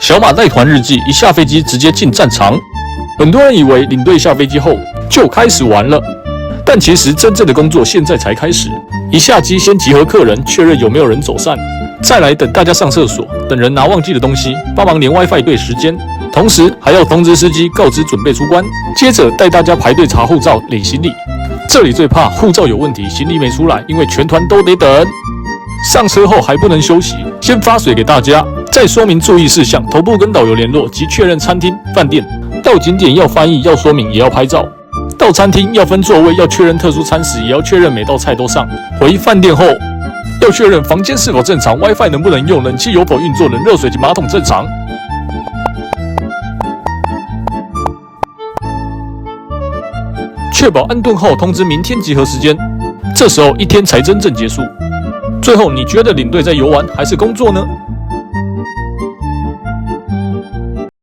小马带团日记一下飞机直接进战场，很多人以为领队下飞机后就开始玩了，但其实真正的工作现在才开始。一下机先集合客人，确认有没有人走散，再来等大家上厕所，等人拿忘记的东西，帮忙连 WiFi 对时间，同时还要通知司机告知准备出关，接着带大家排队查护照、领行李。这里最怕护照有问题，行李没出来，因为全团都得等。上车后还不能休息，先发水给大家，再说明注意事项，头部跟导游联络及确认餐厅、饭店。到景点要翻译，要说明，也要拍照。到餐厅要分座位，要确认特殊餐食，也要确认每道菜都上。回饭店后要确认房间是否正常 ，WiFi 能不能用，冷气有否运作，冷热水及马桶正常。确保安顿后通知明天集合时间，这时候一天才真正结束。最后，你觉得领队在游玩还是工作呢？